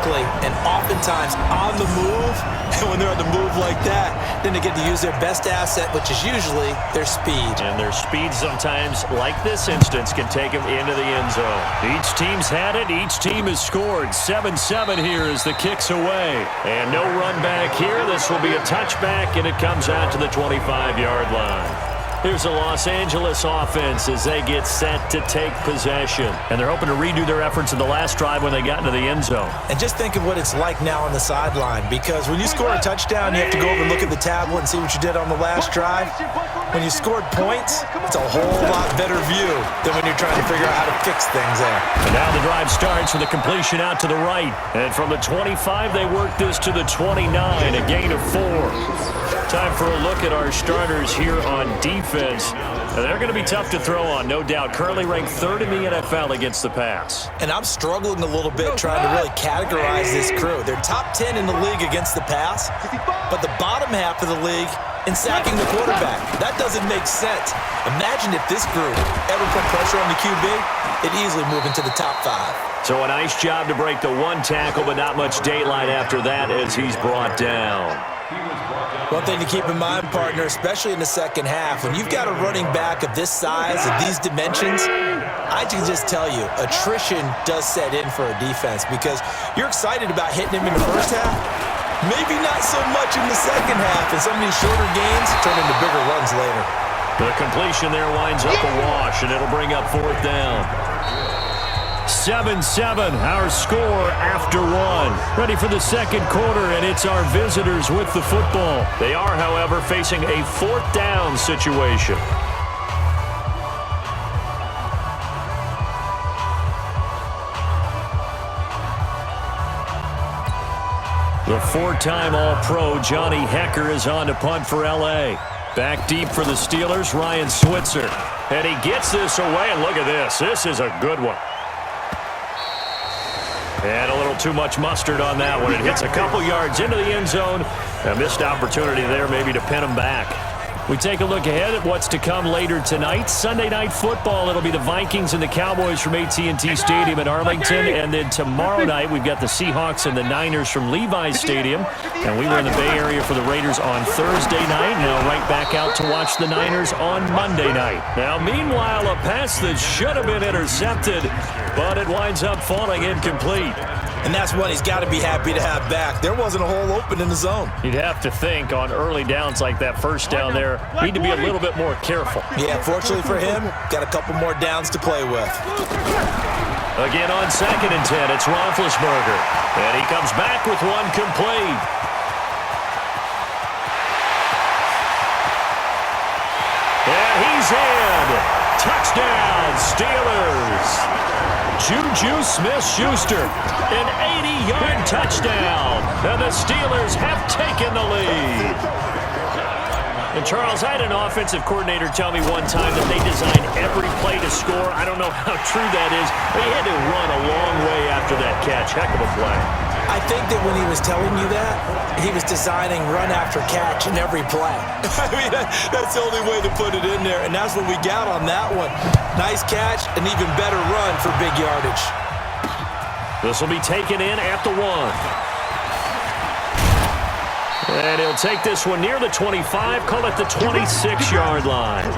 quickly and oftentimes on the move. And when they're on the move like that, then they get to use their best asset, which is usually their speed. And their speed sometimes, like this instance, can take them into the end zone. Each team's had it. Each team has scored. 7-7 here as the kick's away. And no run back here. This will be a touchback, and it comes out to the 25-yard line. Here's the Los Angeles offense as they get set to take possession. And they're hoping to redo their efforts in the last drive when they got into the end zone. And just think of what it's like now on the sideline, because when you score a touchdown, you have to go over and look at the tablet and see what you did on the last drive. When you scored points, it's a whole lot better view than when you're trying to figure out how to fix things there. And now the drive starts with a completion out to the right. And from the 25, they work this to the 29, a gain of 4. Time for a look at our starters here on defense. They're going to be tough to throw on, no doubt. Currently ranked 3rd in the NFL against the pass. And I'm struggling a little bit trying to really categorize this crew. They're top 10 in the league against the pass, but the bottom half of the league in sacking the quarterback. That doesn't make sense. Imagine if this group ever put pressure on the QB, it'd easily move into the top 5. So a nice job to break the 1 tackle, but not much daylight after that as he's brought down. One thing to keep in mind, partner, especially in the second half, when you've got a running back of this size, of these dimensions, I can just tell you, attrition does set in for a defense because you're excited about hitting him in the first half, maybe not so much in the second half, and some of these shorter gains turn into bigger runs later. The completion there winds up a wash, and it'll bring up 4th down. 7-7, our score after 1. Ready for the second quarter, and it's our visitors with the football. They are, however, facing a 4th down situation. The 4-time All-Pro Johnny Hecker is on to punt for L.A. Back deep for the Steelers, Ryan Switzer. And he gets this away, and look at this. This is a good one. And a little too much mustard on that one. It hits a couple yards into the end zone. A missed opportunity there maybe to pin him back. We take a look ahead at what's to come later tonight. Sunday Night Football, it'll be the Vikings and the Cowboys from AT&T Stadium in Arlington. And then tomorrow night, we've got the Seahawks and the Niners from Levi's Stadium. And we were in the Bay Area for the Raiders on Thursday night. Now right back out to watch the Niners on Monday night. Now, meanwhile, a pass that should have been intercepted, but it winds up falling incomplete. And that's one he's got to be happy to have back. There wasn't a hole open in the zone. You'd have to think on early downs like that first down there, need to be a little bit more careful. Yeah, fortunately for him, got a couple more downs to play with. Again on 2nd and 10, it's Roethlisberger. And he comes back with one complete. And he's in. Touchdown, Steelers. Juju Smith-Schuster, an 80-yard touchdown, and the Steelers have taken the lead. And Charles, I had an offensive coordinator tell me one time that they designed every play to score. I don't know how true that is, but he had to run a long way after that catch. Heck of a play. I think that when he was telling you that, he was designing run after catch in every play. I mean, that's the only way to put it in there, and that's what we got on that one. Nice catch, an even better run for big yardage. This will be taken in at the 1. And he'll take this one near the 25, call it the 26-yard line.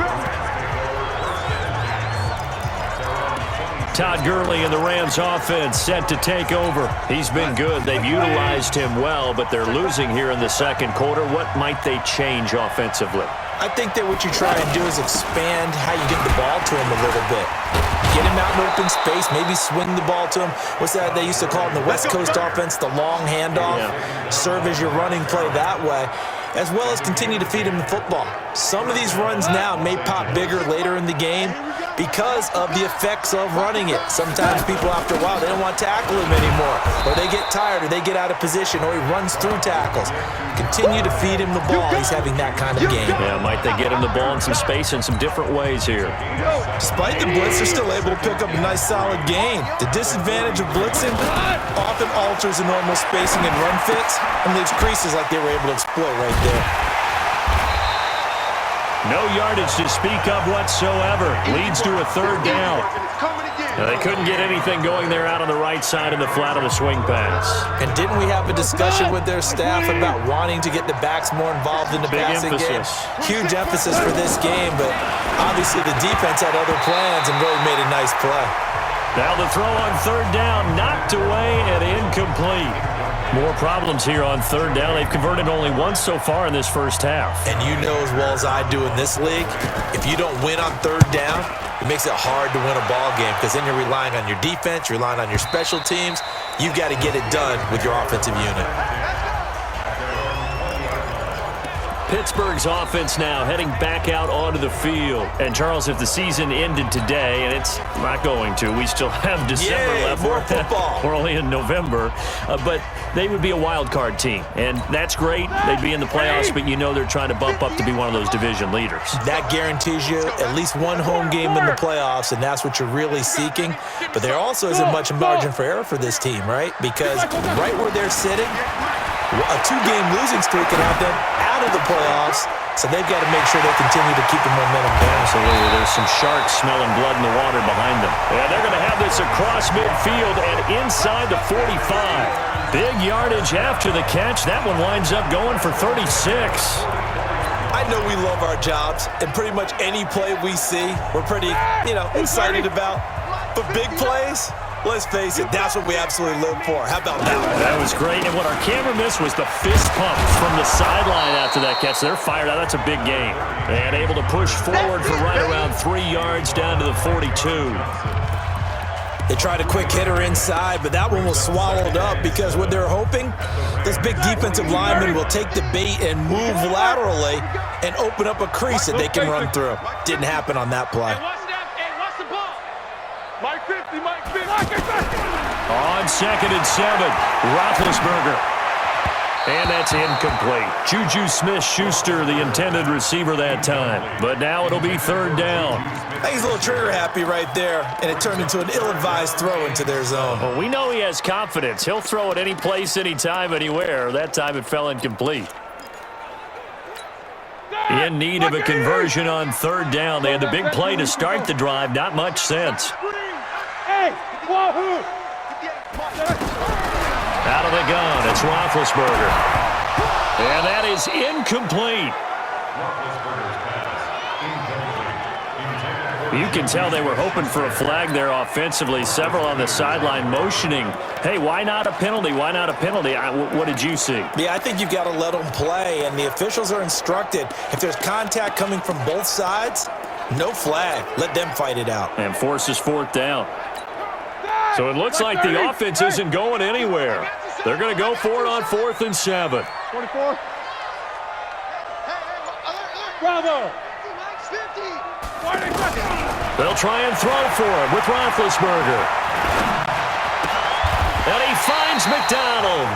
Todd Gurley and the Rams offense set to take over. He's been good. They've utilized him well, but they're losing here in the second quarter. What might they change offensively? I think that what you try and do is expand how you get the ball to him a little bit. Get him out in open space, maybe swing the ball to him. What's that they used to call it in the West Coast offense, the long handoff? Yeah. Serve as your running play that way, as well as continue to feed him the football. Some of these runs now may pop bigger later in the game because of the effects of running it. Sometimes people, after a while, they don't want to tackle him anymore, or they get tired, or they get out of position, or he runs through tackles. Continue to feed him the ball. He's having that kind of game. Yeah, might they get him the ball in some space in some different ways here. Despite the blitz, they're still able to pick up a nice, solid gain. The disadvantage of blitzing often alters the normal spacing and run fits and leaves creases like they were able to exploit right there. No yardage to speak of whatsoever. Leads to a third down. They couldn't get anything going there out on the right side of the flat of the swing pass. And didn't we have a discussion with their staff about wanting to get the backs more involved in the passing game? Huge emphasis for this game, but obviously the defense had other plans and really made a nice play. Now the throw on third down, knocked away and incomplete. More problems here on third down. They've converted only once so far in this first half. And you know as well as I do in this league, if you don't win on third down, it makes it hard to win a ball game because then you're relying on your defense, you're relying on your special teams. You've got to get it done with your offensive unit. Pittsburgh's offense now heading back out onto the field. And, Charles, if the season ended today, and it's not going to, we still have December left. More football. We're only in November. But they would be a wild card team. And that's great. They'd be in the playoffs, but you know they're trying to bump up to be one of those division leaders. That guarantees you at least one home game in the playoffs, and that's what you're really seeking. But there also isn't much margin for error for this team, right? Because right where they're sitting, a two-game losing streak can have them out of the playoffs, so they've got to make sure they continue to keep the momentum down. Absolutely. There's some sharks smelling blood in the water behind them. And they're going to have this across midfield and inside the 45. Big yardage after the catch. That one winds up going for 36. I know we love our jobs, and pretty much any play we see, we're pretty, excited about. But big plays, let's face it, that's what we absolutely live for. How about that? That was great. And what our camera missed was the fist pump from the sideline after that catch. They're fired out. That's a big game. And able to push forward for right around 3 yards down to the 42. They tried a quick hitter inside, but that one was swallowed up because what they're hoping, those big defensive linemen will take the bait and move laterally and open up a crease that they can run through. Didn't happen on that play. On 2nd and 7, Roethlisberger. And that's incomplete. Juju Smith-Schuster, the intended receiver that time. But now it'll be third down. He's a little trigger happy right there, and it turned into an ill-advised throw into their zone. Well, we know he has confidence. He'll throw it any place, anytime, anywhere. That time it fell incomplete. In need of a conversion on third down. They had the big play to start the drive. Not much sense. Out of the gun, it's Roethlisberger. And that is incomplete. You can tell they were hoping for a flag there offensively. Several on the sideline motioning. Hey, why not a penalty? Why not a penalty? What did you see? Yeah, I think you've got to let them play, and the officials are instructed. If there's contact coming from both sides, no flag. Let them fight it out. And forces fourth down. So it looks like the offense isn't going anywhere. They're going to go for it on 4th and 7. 24. Bravo. They'll try and throw for it with Roethlisberger. And he finds McDonald.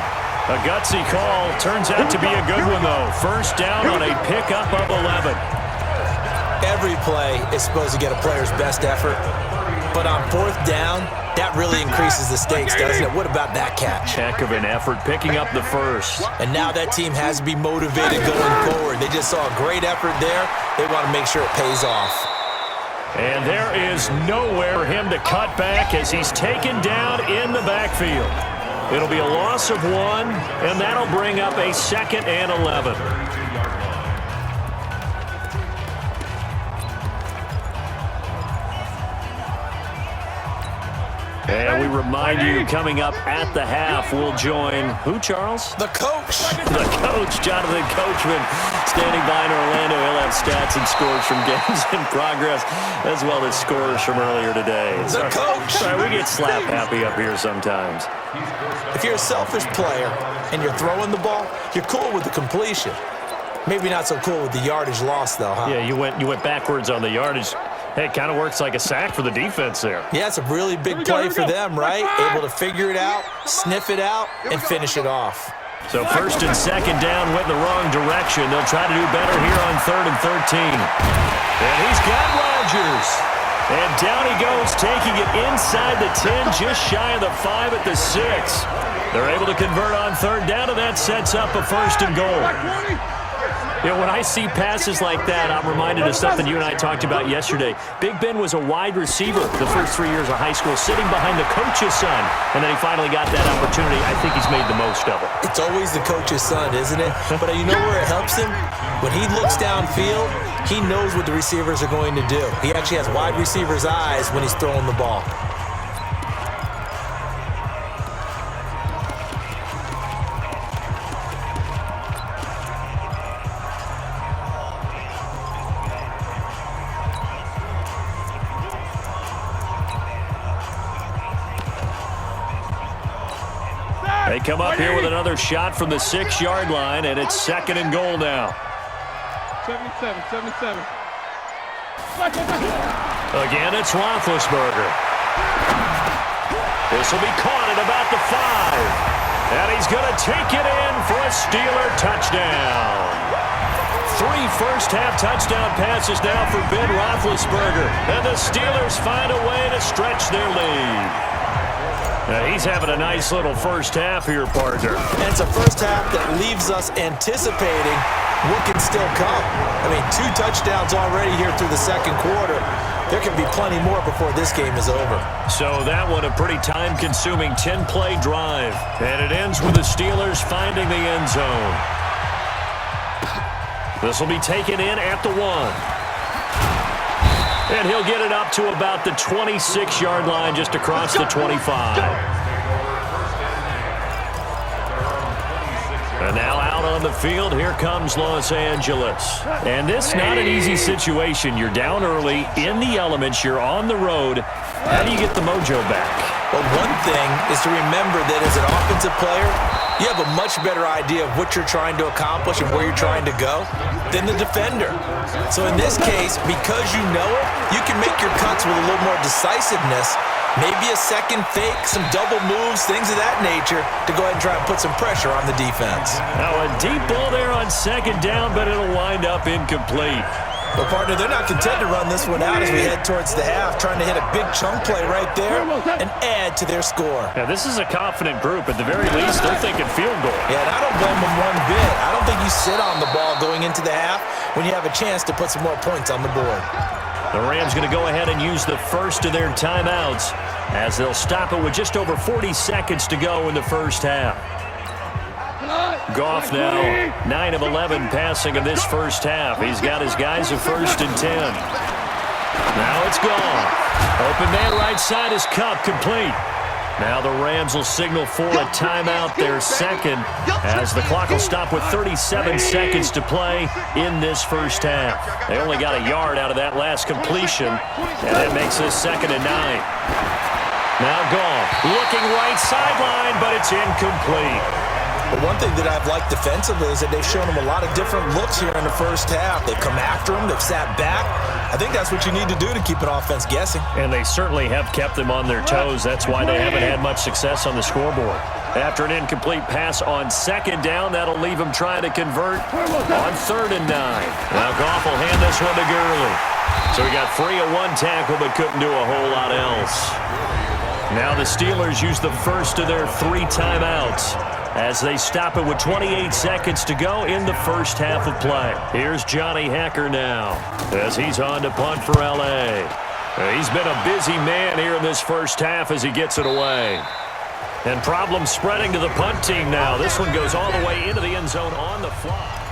A gutsy call. Turns out to be a good one, though. First down on a pickup of 11. Every play is supposed to get a player's best effort. But on 4th down, that really increases the stakes, doesn't it? What about that catch? Heck of an effort, picking up the first. And now that team has to be motivated going forward. They just saw a great effort there. They want to make sure it pays off. And there is nowhere for him to cut back as he's taken down in the backfield. It'll be a loss of 1, and that'll bring up a 2nd and 11. And we remind you, coming up at the half, we'll join who, Charles? The coach. The coach, Jonathan Coachman, standing by in Orlando. He'll have stats and scores from games in progress, as well as scores from earlier today. The coach. Sorry, we get slap happy up here sometimes. If you're a selfish player and you're throwing the ball, you're cool with the completion. Maybe not so cool with the yardage loss, though, huh? Yeah, you went backwards on the yardage. Hey, it kind of works like a sack for the defense there. Yeah, it's a really big play for them, right? Able to figure it out, sniff it out, and finish it off. So 1st and 2nd down went in the wrong direction. They'll try to do better here on 3rd and 13. And he's got Rodgers. And down he goes, taking it inside the 10, just shy of the 5 at the 6. They're able to convert on 3rd down, and that sets up a 1st and goal. You know, when I see passes like that, I'm reminded of something you and I talked about yesterday. Big Ben was a wide receiver the first 3 years of high school, sitting behind the coach's son, and then he finally got that opportunity. I think he's made the most of it. It's always the coach's son, isn't it? But you know where it helps him? When he looks downfield, he knows what the receivers are going to do. He actually has wide receivers' eyes when he's throwing the ball. They come up here with another shot from the 6-yard line, and it's 2nd and goal now. 77. Again, it's Roethlisberger. This will be caught at about the 5. And he's going to take it in for a Steeler touchdown. 3 first-half touchdown passes now for Ben Roethlisberger. And the Steelers find a way to stretch their lead. Now he's having a nice little first half here, partner. And it's a first half that leaves us anticipating what can still come. I mean, 2 touchdowns already here through the second quarter. There can be plenty more before this game is over. So that one a pretty time-consuming 10-play drive. And it ends with the Steelers finding the end zone. This will be taken in at the 1. And he'll get it up to about the 26-yard line just across the 25. And now out on the field, here comes Los Angeles. And this not an easy situation. You're down early, in the elements, you're on the road. How do you get the mojo back? Well, one thing is to remember that as an offensive player, you have a much better idea of what you're trying to accomplish and where you're trying to go than the defender. So in this case, because you know it, you can make your cuts with a little more decisiveness, maybe a second fake, some double moves, things of that nature, to go ahead and try and put some pressure on the defense. Now a deep ball there on 2nd down, but it'll wind up incomplete. Well, partner, they're not content to run this one out as we head towards the half, trying to hit a big chunk play right there and add to their score. Now, this is a confident group. At the very least, they're thinking field goal. Yeah, and I don't blame them one bit. I don't think you sit on the ball going into the half when you have a chance to put some more points on the board. The Rams going to go ahead and use the first of their timeouts as they'll stop it with just over 40 seconds to go in the first half. Goff now 9 of 11 passing in this first half. He's got his guys at 1st and 10. Now it's gone. Open man right side is Cup, complete. Now the Rams will signal for a timeout, their second, as the clock will stop with 37 seconds to play in this first half. They only got a yard out of that last completion, and that makes this 2nd and 9. Now Goff looking right sideline, but it's incomplete. But one thing that I've liked defensively is that they've shown them a lot of different looks here in the first half. They've come after them. They've sat back. I think that's what you need to do to keep an offense guessing. And they certainly have kept them on their toes. That's why they haven't had much success on the scoreboard. After an incomplete pass on 2nd down, that'll leave them trying to convert on 3rd and 9. Now Goff will hand this one to Gurley. So he got free of 1 tackle but couldn't do a whole lot else. Now the Steelers use the first of their 3 timeouts as they stop it with 28 seconds to go in the first half of play. Here's Johnny Hacker now as he's on to punt for L.A. He's been a busy man here in this first half as he gets it away. And problems spreading to the punt team now. This one goes all the way into the end zone on the fly.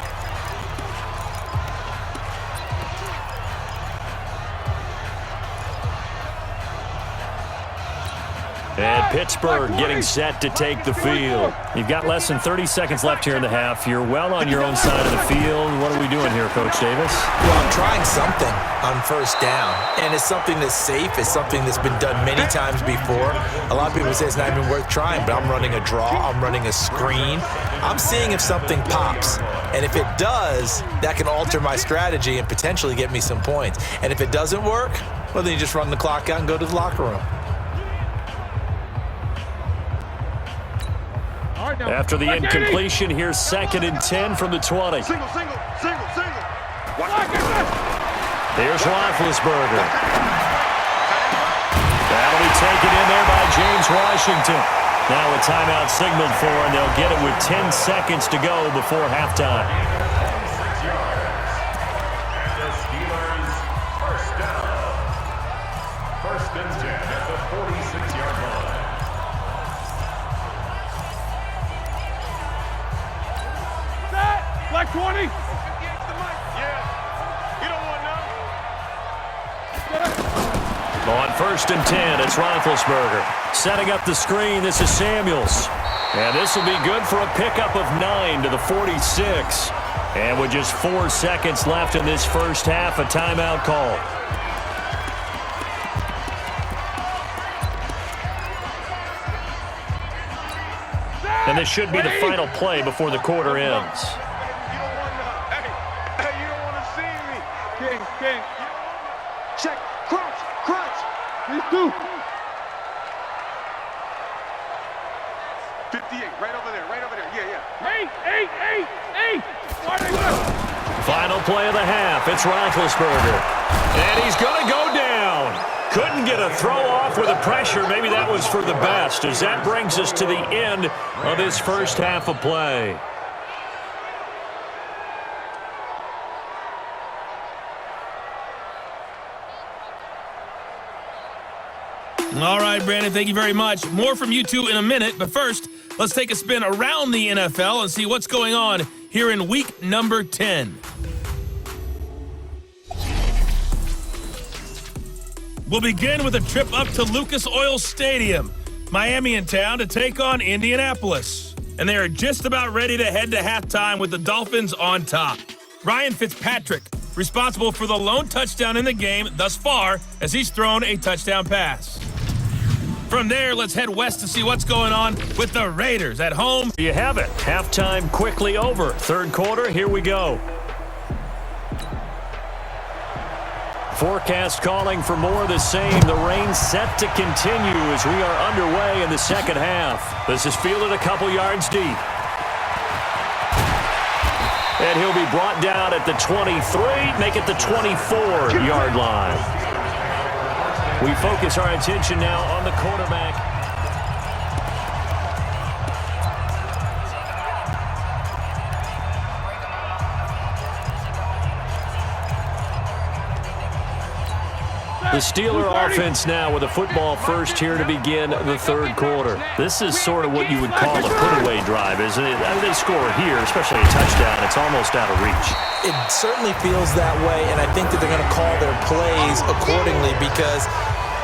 And Pittsburgh getting set to take the field. You've got less than 30 seconds left here in the half. You're well on your own side of the field. What are we doing here, Coach Davis? Well, I'm trying something on 1st down, and it's something that's safe. It's something that's been done many times before. A lot of people say it's not even worth trying, but I'm running a draw. I'm running a screen. I'm seeing if something pops, and if it does, that can alter my strategy and potentially get me some points. And if it doesn't work, well, then you just run the clock out and go to the locker room. After the incompletion, here's 2nd and 10 from the 20. Single. Here's Roethlisberger. That'll be taken in there by James Washington. Now a timeout signaled for, and they'll get it with 10 seconds to go before halftime. got 20. On 1st and 10, it's Roethlisberger. Setting up the screen, this is Samuels. And this will be good for a pickup of 9 to the 46. And with just 4 seconds left in this first half, a timeout call. And this should be the final play before the quarter ends. Hey, you don't want to see me. King. Check. Crunch. These two. 58, right over there. Yeah. 8. Final play of the half. It's Roethlisberger. And he's going to go down. Couldn't get a throw off with the pressure. Maybe that was for the best, as that brings us to the end of this first half of play. All right, Brandon, thank you very much. More from you two in a minute, but first, let's take a spin around the NFL and see what's going on here in week number 10. We'll begin with a trip up to Lucas Oil Stadium, Miami in town to take on Indianapolis. And they are just about ready to head to halftime with the Dolphins on top. Ryan Fitzpatrick, responsible for the lone touchdown in the game thus far, as he's thrown a touchdown pass. From there, let's head west to see what's going on with the Raiders at home. You have it. Halftime quickly over. Third quarter, here we go. Forecast calling for more of the same. The rain set to continue as we are underway in the second half. This is fielded a couple yards deep. And he'll be brought down at the 23, make it the 24-yard line. We focus our attention now on the quarterback. The Steeler offense now with a football first here to begin the third quarter. This is sort of what you would call a put-away drive, isn't it? I mean, they score here, especially a touchdown. It's almost out of reach. It certainly feels that way, and I think that they're going to call their plays accordingly, because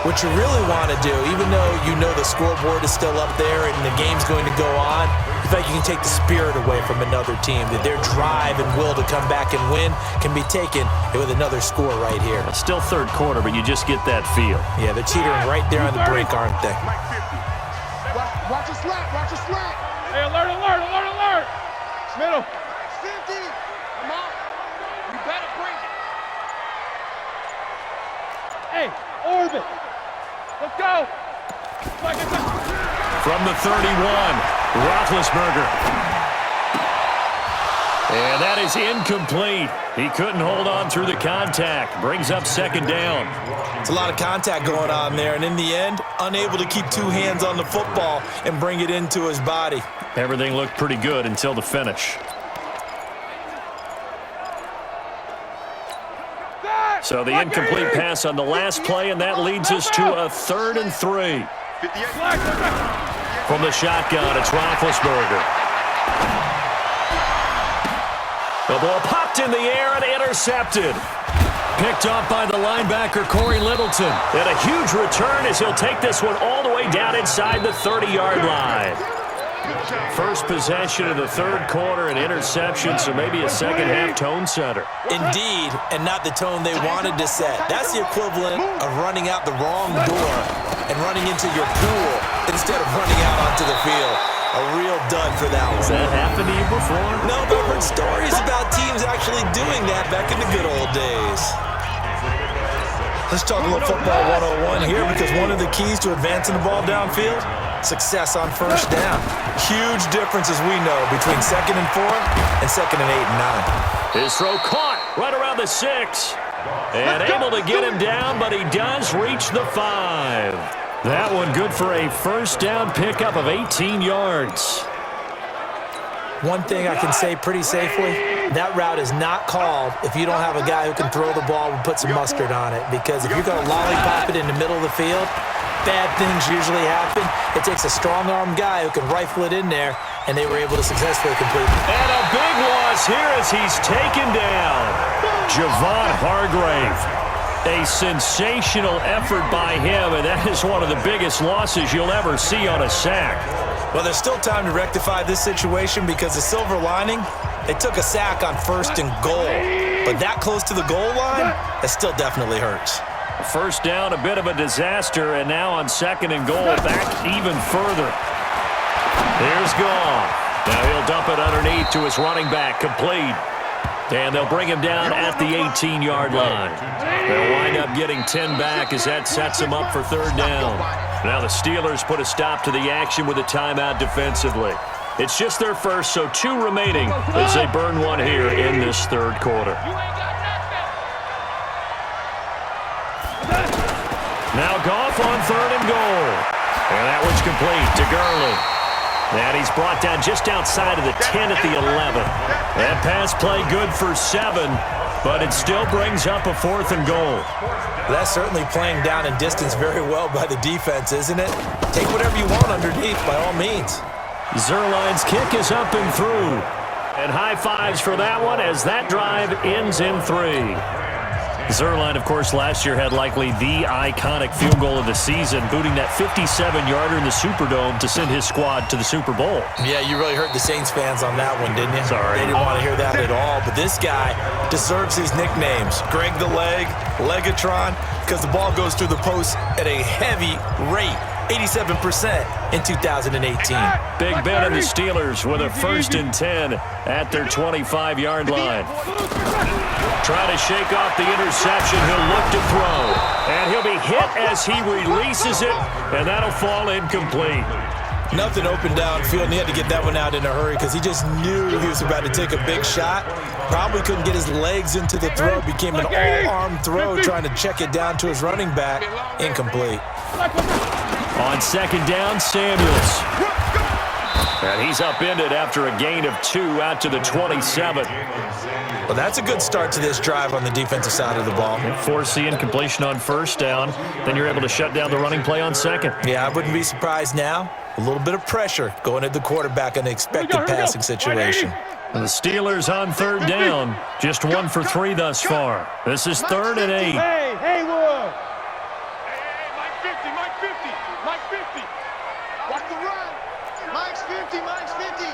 what you really want to do, even though you know the scoreboard is still up there and the game's going to go on, in fact, you can take the spirit away from another team, that their drive and will to come back and win can be taken with another score right here. It's still third quarter, but you just get that feel. Yeah, they're teetering right there on the brink, aren't they? Watch your slap. Hey, alert. Middle. 50. Come on. You better bring it. Hey, orbit. Let's go. From the 31, Roethlisberger. And that is incomplete. He couldn't hold on through the contact. Brings up second down. It's a lot of contact going on there, and in the end, unable to keep two hands on the football and bring it into his body. Everything looked pretty good until the finish. So the incomplete pass on the last play, and that leads us to a 3rd and 3. From the shotgun, it's Roethlisberger. The ball popped in the air and intercepted. Picked off by the linebacker, Corey Littleton. And a huge return as he'll take this one all the way down inside the 30-yard line. First possession of the third quarter, an interception, so maybe a second-half tone setter. Indeed, and not the tone they wanted to set. That's the equivalent of running out the wrong door and running into your pool instead of running out onto the field. A real dud for that one. Has that happened to you before? No, but I've heard stories about teams actually doing that back in the good old days. Let's talk a little football 101 here, because one of the keys to advancing the ball downfield, success on first down. Huge difference, as we know, between 2nd and 4 and 2nd and 8 and 9. His throw caught right around the 6. And able to get him down, but he does reach the 5. That one good for a first down pickup of 18 yards. One thing I can say pretty safely, that route is not called if you don't have a guy who can throw the ball and put some mustard on it. Because if you're going to lollipop it in the middle of the field, bad things usually happen. It takes a strong-arm guy who can rifle it in there, and they were able to successfully complete it. And a big loss here as he's taken down. Javon Hargrave. A sensational effort by him, and that is one of the biggest losses you'll ever see on a sack. Well, there's still time to rectify this situation because the silver lining, they took a sack on 1st and goal. But that close to the goal line, that still definitely hurts. First down, a bit of a disaster, and now on 2nd and goal, back even further. Here's Goff. Now he'll dump it underneath to his running back, complete. And they'll bring him down at the 18-yard line. They'll wind up getting 10 back as that sets them up for 3rd down. Now the Steelers put a stop to the action with a timeout defensively. It's just their first, so 2 remaining as they burn one here in this 3rd quarter. Now Goff on 3rd and goal. And that one's complete to Gurley. And he's brought down just outside of the 10 at the 11. That pass play good for 7, but it still brings up a 4th and goal. That's certainly playing down in distance very well by the defense, isn't it? Take whatever you want underneath, by all means. Zuerlein's kick is up and through. And high fives for that one as that drive ends in 3. Zuerlein, of course, last year had likely the iconic field goal of the season, booting that 57-yarder in the Superdome to send his squad to the Super Bowl. Yeah, you really hurt the Saints fans on that one, didn't you? Sorry. They didn't want to hear that at all. But this guy deserves his nicknames. Greg the Leg, Legatron, because the ball goes through the post at a heavy rate. 87% in 2018. Big Ben and the Steelers with a 1st and 10 at their 25-yard line. Trying to shake off the interception. He'll look to throw. And he'll be hit as he releases it, and that'll fall incomplete. Nothing open downfield, and he had to get that one out in a hurry because he just knew he was about to take a big shot. Probably couldn't get his legs into the throw. Became an all-arm throw, trying to check it down to his running back. Incomplete. On 2nd down, Samuels. And he's upended after a gain of 2 out to the 27. Well, that's a good start to this drive on the defensive side of the ball. Force the incompletion on 1st down. Then you're able to shut down the running play on 2nd. Yeah, I wouldn't be surprised now. A little bit of pressure going at the quarterback in the expected passing situation. And the Steelers on 3rd down. Just 1 for 3 thus far. This is 3rd and 8. Hey, Haywood. Mike 50, Mike 50, Mike 50. Watch the run. Mike's 50, Mike's 50.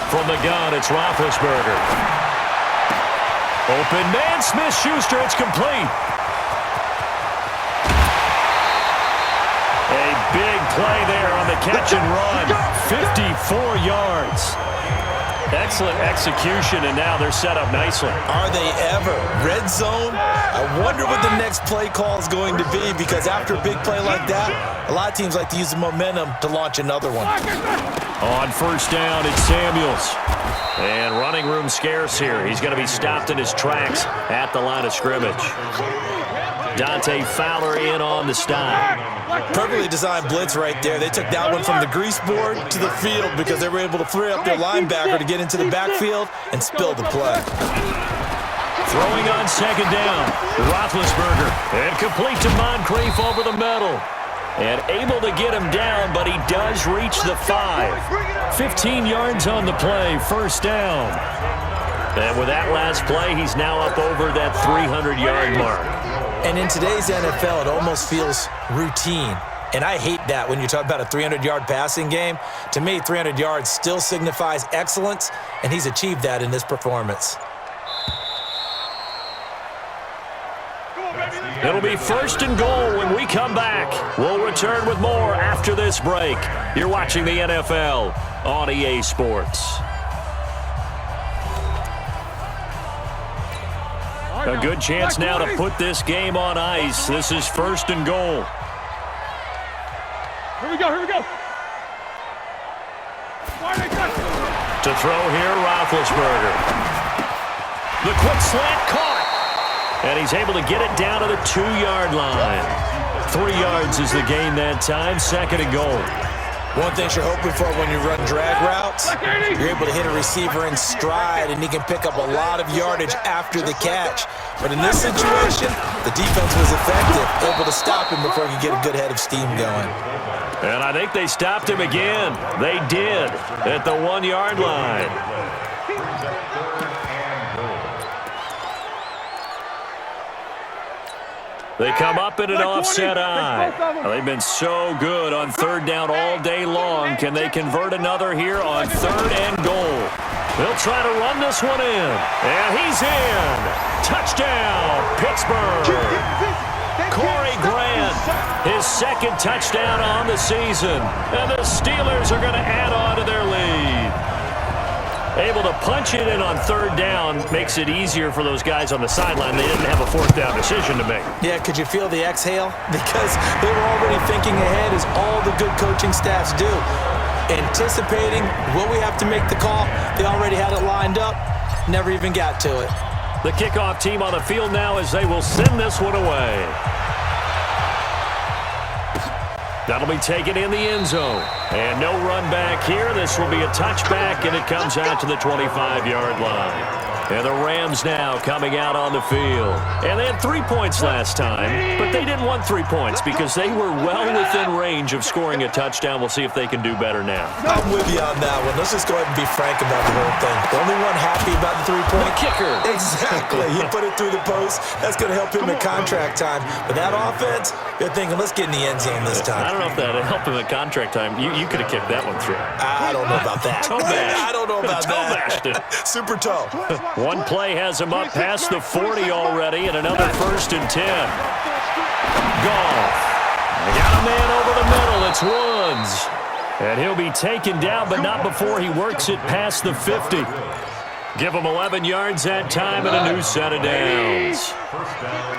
From the gun, it's Roethlisberger. Open man, Smith-Schuster, it's complete. A big play there on the catch and run. 54 yards. Excellent execution, and now they're set up nicely. Are they ever? Red zone? I wonder what the next play call is going to be, because after a big play like that, a lot of teams like to use the momentum to launch another one. On 1st down, it's Samuels. And running room scarce here. He's going to be stopped in his tracks at the line of scrimmage. Dante Fowler in on the stop. Perfectly designed blitz right there. They took that one from the grease board to the field because they were able to free up their linebacker to get into the backfield and spill the play. Throwing on 2nd down, Roethlisberger. And complete to Moncrief over the middle. And able to get him down, but he does reach the 5. 15 yards on the play, 1st down. And with that last play, he's now up over that 300-yard mark. And in today's NFL, it almost feels routine. And I hate that when you talk about a 300-yard passing game. To me, 300 yards still signifies excellence, and he's achieved that in this performance. It'll be 1st and goal when we come back. We'll return with more after this break. You're watching the NFL on EA Sports. A good chance now to put this game on ice. This is 1st and goal. Here we go, here we go. To throw here, Roethlisberger. The quick slant caught. And he's able to get it down to the 2-yard line. 3 yards is the gain that time, 2nd and goal. One thing you're hoping for when you run drag routes, you're able to hit a receiver in stride, and he can pick up a lot of yardage after the catch. But in this situation, the defense was effective, able to stop him before he could get a good head of steam going. And I think they stopped him again. They did at the 1-yard line. They come up in an offset eye. They've been so good on third down all day long. Can they convert another here on 3rd and goal? They'll try to run this one in. And he's in. Touchdown, Pittsburgh. Corey Grant, his 2nd touchdown on the season. And the Steelers are going to add on to their lead. Able to punch it in on 3rd down makes it easier for those guys on the sideline. They didn't have a 4th down decision to make. Yeah, could you feel the exhale? Because they were already thinking ahead, as all the good coaching staffs do. Anticipating, will we have to make the call? They already had it lined up, never even got to it. The kickoff team on the field now as they will send this one away. That'll be taken in the end zone. And no run back here. This will be a touchback, and it comes out to the 25-yard line. And the Rams now coming out on the field. And they had 3 points last time, but they didn't want 3 points because they were well within range of scoring a touchdown. We'll see if they can do better now. I'm with you on that one. Let's just go ahead and be frank about the whole thing. The only one happy about the 3-point kicker. Exactly. He put it through the post. That's going to help him in contract time. But that offense, they're thinking, let's get in the end zone this time. I don't know if that helped him in contract time. You could have kicked that one through. I don't know about that. I don't know about that. Super toe. One play has him up past the 40 already, and another 1st and 10. Goff. Got a man over the middle. It's Woods. And he'll be taken down, but not before he works it past the 50. Give him 11 yards that time and a new set of downs.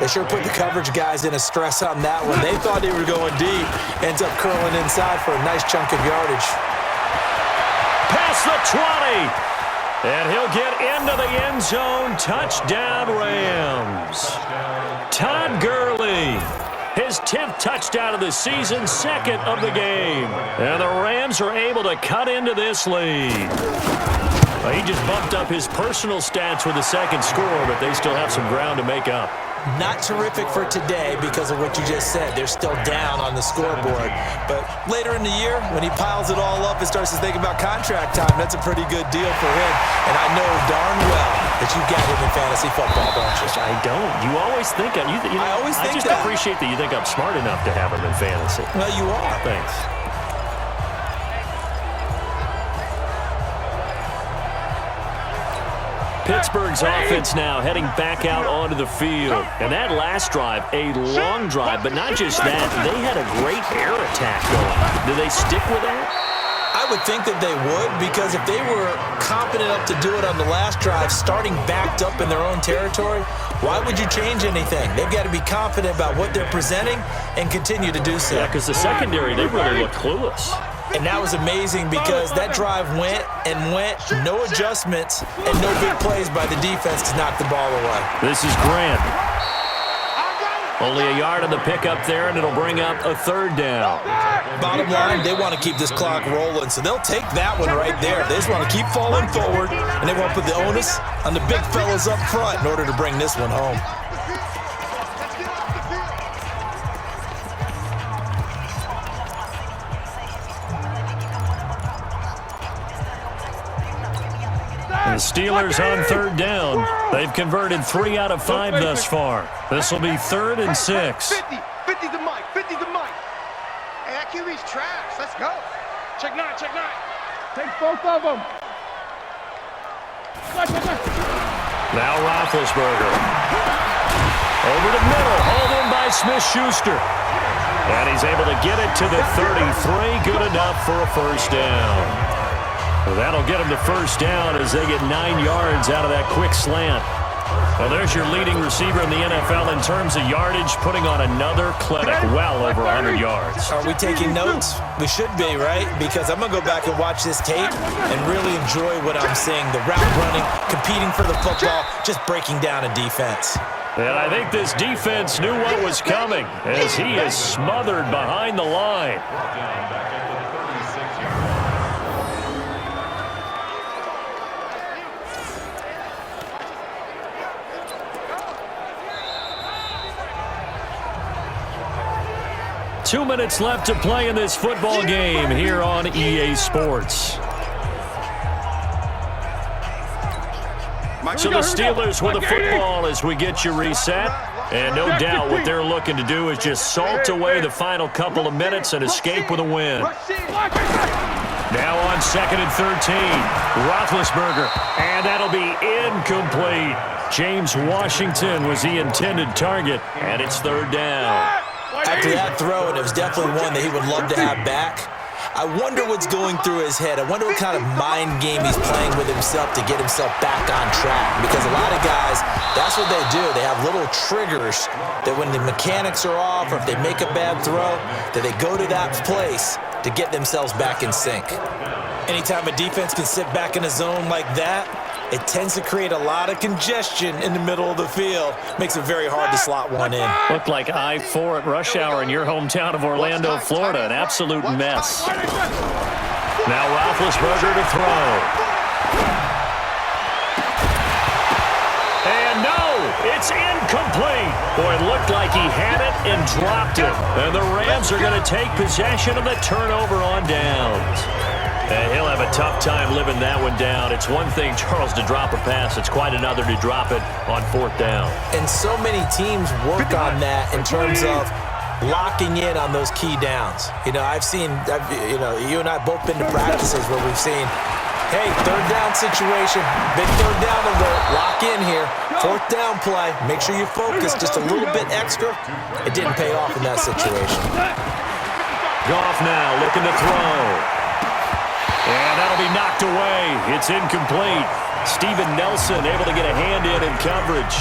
They sure put the coverage guys in a stress on that one. They thought they were going deep. Ends up curling inside for a nice chunk of yardage. Past the 20. And he'll get into the end zone. Touchdown, Rams. Todd Gurley, his 10th touchdown of the season, 2nd of the game. And the Rams are able to cut into this lead. Well, he just bumped up his personal stats with a 2nd score, but they still have some ground to make up. Not terrific for today because of what you just said. They're still down on the scoreboard. But later in the year, when he piles it all up and starts to think about contract time, that's a pretty good deal for him. And I know darn well that you got him in fantasy football, don't you? I don't. You always think I always think I just that. appreciate that you think I'm smart enough to have him in fantasy. Well, you are. Thanks. Pittsburgh's offense now heading back out onto the field. And that last drive, a long drive, but not just that, they had a great air attack going. Do they stick with that? I would think that they would, because if they were competent enough to do it on the last drive, starting backed up in their own territory, why would you change anything? They've got to be confident about what they're presenting and continue to do so. Yeah, because the secondary, they really look clueless. And that was amazing because that drive went and went, no adjustments, and no big plays by the defense to knock the ball away. This is Grant. Only a yard on the pickup there, and it'll bring up a 3rd down. Bottom line, they want to keep this clock rolling, so they'll take that one right there. They just want to keep falling forward, and they want to put the onus on the big fellas up front in order to bring this one home. The Steelers on 3rd down. They've converted 3 out of 5 thus far. This will be 3rd and 6. 50 to Mike, 50 to Mike. Hey, that QB's trash. Let's go. Check 9, check 9. Take both of them. Now Roethlisberger. Over the middle, hauled in by Smith-Schuster. And he's able to get it to the 33. Good enough for a 1st down. Well, that'll get them to 1st down as they get 9 yards out of that quick slant. Well, there's your leading receiver in the NFL in terms of yardage, putting on another clinic, well over 100 yards. Are we taking notes? We should be, right? Because I'm going to go back and watch this tape and really enjoy what I'm seeing. The route running, competing for the football, just breaking down a defense. And I think this defense knew what was coming as he is smothered behind the line. 2 minutes left to play in this football game here on EA Sports. So the Steelers with the football as we get you reset. And no doubt what they're looking to do is just salt away the final couple of minutes and escape with a win. Now on 2nd and 13, Roethlisberger, and that'll be incomplete. James Washington was the intended target, and it's 3rd down. After that throw, and it was definitely one that he would love to have back, I wonder what's going through his head. I wonder what kind of mind game he's playing with himself to get himself back on track. Because a lot of guys, that's what they do. They have little triggers that when the mechanics are off or if they make a bad throw, that they go to that place to get themselves back in sync. Anytime a defense can sit back in a zone like that, it tends to create a lot of congestion in the middle of the field. Makes it very hard to slot one in. Looked like I-4 at rush hour in your hometown of Orlando, Florida. An absolute mess. Now Roethlisberger to throw. And no, it's incomplete. Boy, it looked like he had it and dropped it. And the Rams are going to take possession of the turnover on downs. And he'll have a tough time living that one down. It's one thing, Charles, to drop a pass. It's quite another to drop it on 4th down. And so many teams work on that in terms of locking in on those key downs. You know, you and I both been to practices where we've seen, hey, 3rd down situation, big 3rd down alert, lock in here. 4th down play, make sure you focus just a little bit extra. It didn't pay off in that situation. Goff now looking to throw. And that'll be knocked away. It's incomplete. Steven Nelson able to get a hand in coverage.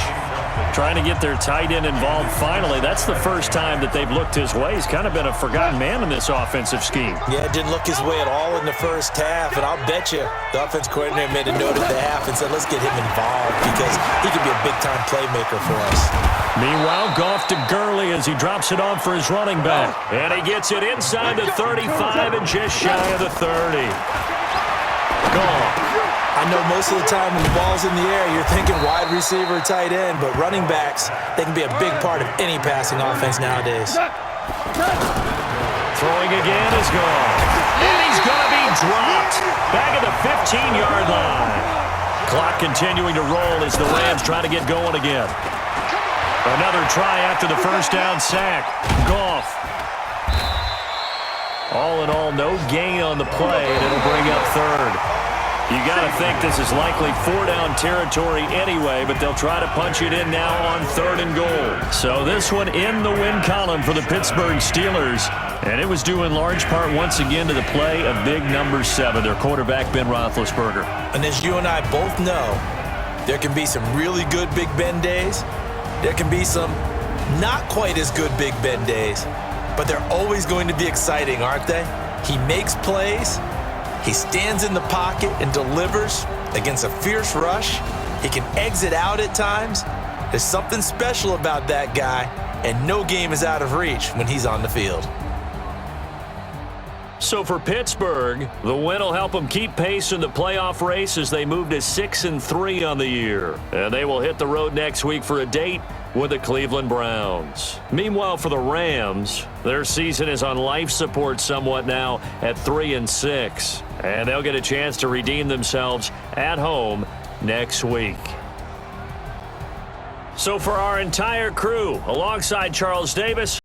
Trying to get their tight end involved finally. That's the first time that they've looked his way. He's kind of been a forgotten man in this offensive scheme. Yeah, it didn't look his way at all in the first half. And I'll bet you the offense coordinator made a note at the half and said, let's get him involved because he could be a big-time playmaker for us. Meanwhile, Goff to Gurley as he drops it on for his running back. And he gets it inside the 35 and just shy of the 30. Goff. I know most of the time when the ball's in the air, you're thinking wide receiver, tight end, but running backs, they can be a big part of any passing offense nowadays. Throwing again is gone. And he's going to be dropped. Back at the 15-yard line. Clock continuing to roll as the Rams try to get going again. Another try after the first down sack. Goff. All in all, no gain on the play, and it'll bring up 3rd. You got to think this is likely 4-down territory anyway, but they'll try to punch it in now on 3rd and goal. So this one in the win column for the Pittsburgh Steelers, and it was due in large part once again to the play of big number 7, their quarterback Ben Roethlisberger. And as you and I both know, there can be some really good Big Ben days. There can be some not quite as good Big Ben days, but they're always going to be exciting, aren't they? He makes plays. He stands in the pocket and delivers against a fierce rush. He can exit out at times. There's something special about that guy, and no game is out of reach when he's on the field. So for Pittsburgh, the win will help them keep pace in the playoff race as they move to 6-3 on the year. And they will hit the road next week for a date with the Cleveland Browns. Meanwhile, for the Rams, their season is on life support somewhat now at 3-6. And they'll get a chance to redeem themselves at home next week. So for our entire crew, alongside Charles Davis,